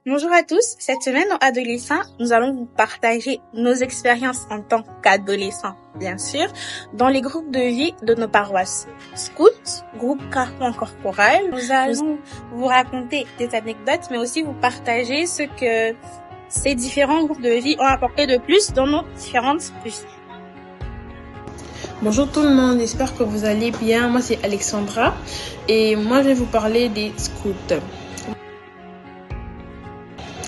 Bonjour à tous. Cette semaine, dans Adolescents, nous allons vous partager nos expériences en tant qu'adolescents, bien sûr, dans les groupes de vie de nos paroisses. Scouts, groupe carton corporel. Nous allons vous raconter des anecdotes, mais aussi vous partager ce que ces différents groupes de vie ont apporté de plus dans nos différentes vies. Bonjour tout le monde, j'espère que vous allez bien. Moi c'est Alexandra et moi je vais vous parler des scouts.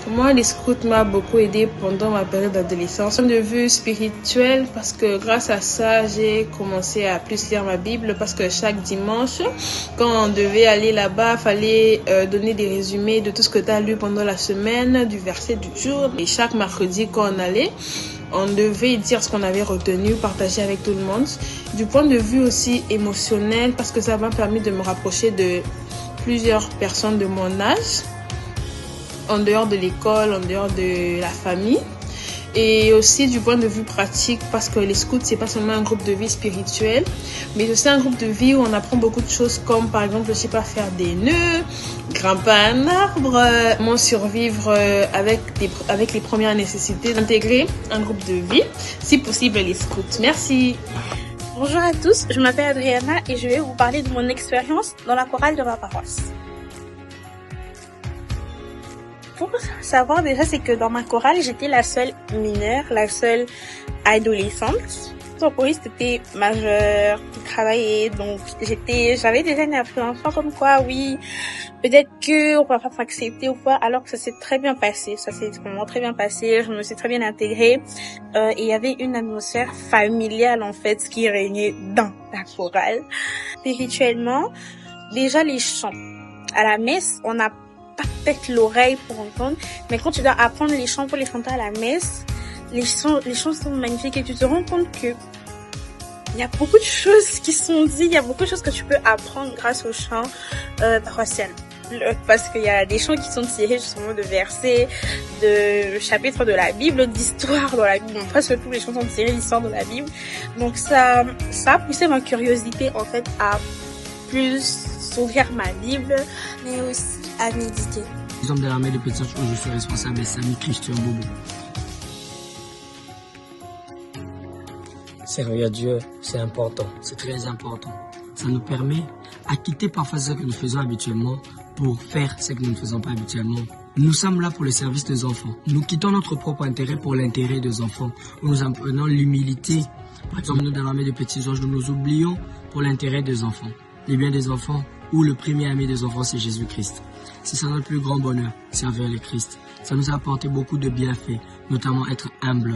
Moi, les scouts m'ont beaucoup aidé pendant ma période d'adolescence. D'un point de vue spirituel, parce que grâce à ça, j'ai commencé à plus lire ma Bible, parce que chaque dimanche, quand on devait aller là-bas, fallait donner des résumés de tout ce que tu as lu pendant la semaine, du verset du jour. Et chaque mercredi, quand on allait, on devait dire ce qu'on avait retenu, partager avec tout le monde. Du point de vue aussi émotionnel, parce que ça m'a permis de me rapprocher de plusieurs personnes de mon âge, en dehors de l'école, en dehors de la famille. Et aussi du point de vue pratique, parce que les scouts, c'est pas seulement un groupe de vie spirituel, mais aussi un groupe de vie où on apprend beaucoup de choses comme, par exemple, je sais pas, faire des nœuds, grimper un arbre, comment survivre avec les premières nécessités, intégrer un groupe de vie, si possible les scouts. Merci. Bonjour à tous, je m'appelle Adriana et je vais vous parler de mon expérience dans la chorale de ma paroisse. Pour savoir déjà, c'est que dans ma chorale, j'étais la seule mineure, la seule adolescente. Mon choriste était majeur, qui travaillait, donc j'avais déjà une appréhension comme quoi, oui, peut-être que on va pas m'accepter ou quoi, alors que ça s'est très bien passé. Ça s'est vraiment très bien passé, je me suis très bien intégrée, et il y avait une atmosphère familiale, en fait, qui régnait dans la chorale. Spirituellement, déjà les chants. À la messe, on n'a pas peut-être l'oreille pour entendre, mais quand tu dois apprendre les chants pour les chanter à la messe, les chants sont magnifiques et tu te rends compte que il y a beaucoup de choses qui sont dites, il y a beaucoup de choses que tu peux apprendre grâce aux chants paroissiales. Parce qu'il y a des chants qui sont tirés justement de versets, de chapitres de la Bible, d'histoires dans la Bible. Donc, presque tous les chants sont tirés d'histoires de la Bible. Donc ça a poussé ma curiosité en fait à plus ouvrir ma Bible, mais aussi à méditer. Exemple de l'armée de petits anges où je suis responsable, Samy Christian Bobo. Servir Dieu, c'est important, c'est très important. Ça nous permet à quitter parfois ce que nous faisons habituellement pour faire ce que nous ne faisons pas habituellement. Nous sommes là pour le service des enfants. Nous quittons notre propre intérêt pour l'intérêt des enfants. Nous apprenons l'humilité. Par exemple, nous dans l'armée de petits anges, nous nous oublions pour l'intérêt des enfants. Les biens des enfants, où le premier ami des enfants, c'est Jésus-Christ. C'est ça notre plus grand bonheur, servir le Christ. Ça nous a apporté beaucoup de bienfaits, notamment être humble,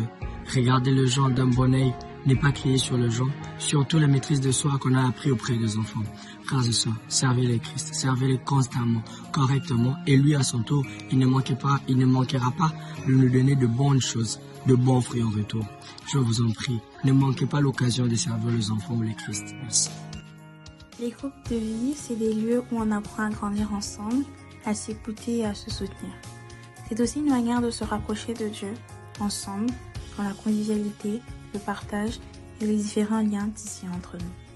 regarder les gens d'un bon œil, ne pas crier sur les gens, surtout la maîtrise de soi qu'on a appris auprès des enfants. Frères et sœurs, servez le Christ, servez-le constamment, correctement, et lui à son tour, il ne manquera pas de nous donner de bonnes choses, de bons fruits en retour. Je vous en prie, ne manquez pas l'occasion de servir les enfants ou le Christ. Merci. Les groupes de vie, c'est des lieux où on apprend à grandir ensemble, à s'écouter et à se soutenir. C'est aussi une manière de se rapprocher de Dieu, ensemble, dans la convivialité, le partage et les différents liens tissés entre nous.